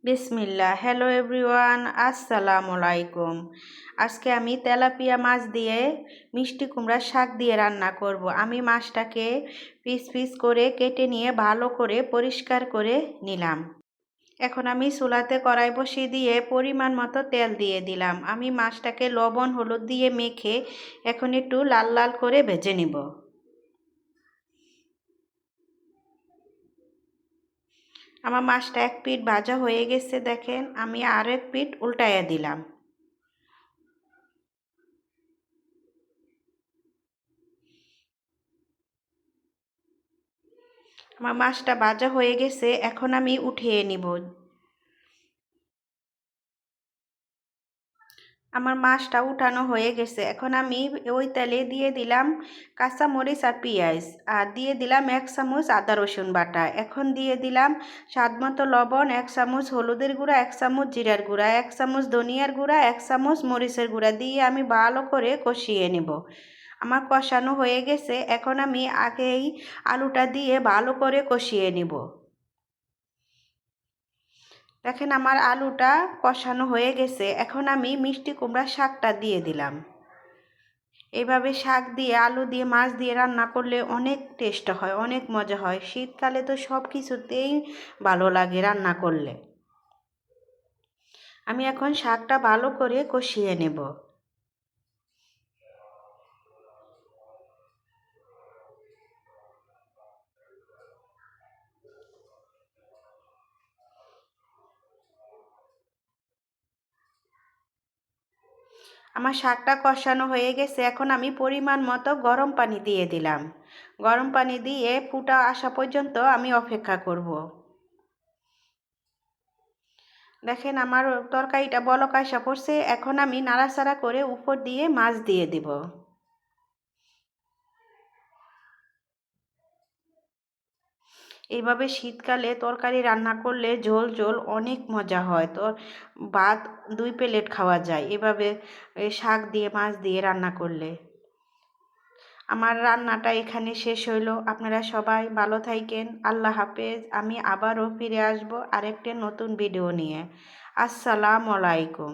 বিসমিল্লাহ। Hello everyone, আসসালামু আলাইকুম। আজকে আমি তেলাপিয়া মাছ দিয়ে মিষ্টি কুমড়ার শাক দিয়ে রান্না করব। আমি মাছটাকে পিস পিস করে কেটে নিয়ে ভালো করে পরিষ্কার করে নিলাম। এখন আমি চুলাতে কড়াই বসিয়ে দিয়ে পরিমাণ মতো তেল দিয়ে দিলাম। আমি মাছটাকে লবণ হলুদ দিয়ে মেখে এখন একটু লাল লাল করে ভেজে নিব। আমার মাছটা এক পিঠ ভাজা হয়ে গেছে, দেখেন আমি আর এক পিঠ উল্টাইয়া দিলাম। আমার মাছটা ভাজা হয়ে গেছে, এখন আমি উঠিয়ে নিব। আমার মাছটা উঠানো হয়ে গেছে, এখন আমি ওই তেলে দিয়ে দিলাম কাঁচা মরিচ আর পেঁয়াজ, আর দিয়ে দিলাম 1 চামচ আদা রসুন বাটা। এখন দিয়ে দিলাম স্বাদ মতো লবণ, 1 চামচ হলুদের গুঁড়া, 1 চামচ জিরার গুঁড়া, 1 চামচ ধনিয়ার গুঁড়া, 1 চামচ মরিচের গুঁড়া দিয়ে আমি ভালো করে কষিয়ে নেব। আমার কষানো হয়ে গেছে, এখন আমি আগেই আলুটা দিয়ে ভালো করে কষিয়ে নেব। দেখেন আমার আলুটা কষানো হয়ে গেছে, এখন আমি মিষ্টি কুমড়ার শাকটা দিয়ে দিলাম। এইভাবে শাক দিয়ে আলু দিয়ে মাছ দিয়ে রান্না করলে অনেক টেস্ট হয়, অনেক মজা হয়। শীতকালে তো সব কিছুতেই ভালো লাগে রান্না করলে। আমি এখন শাকটা ভালো করে কষিয়ে নেব। আমার শাকটা কষানো হয়ে গেছে, এখন আমি পরিমাণ মতো গরম পানি দিয়ে দিলাম। গরম পানি দিয়ে ফুটা আসা পর্যন্ত আমি অপেক্ষা করব। দেখেন আমার তরকারিটা বলক আসা পড়ছে, এখন আমি নাড়াচাড়া করে উপর দিয়ে মাছ দিয়ে দিব। এইভাবে শীতকালে তরকারি রান্না করলে ঝোল ঝোল অনেক মজা হয়। তো ভাত 2 প্লেট খাওয়া যায় এভাবে শাক দিয়ে মাছ দিয়ে রান্না করলে। আমার রান্নাটা এখানে শেষ হইলো। আপনারা সবাই ভালো থাকেন। আল্লাহ হাফেজ। আমি আবারও ফিরে আসবো আরেকটা নতুন ভিডিও নিয়ে। আসসালামু আলাইকুম।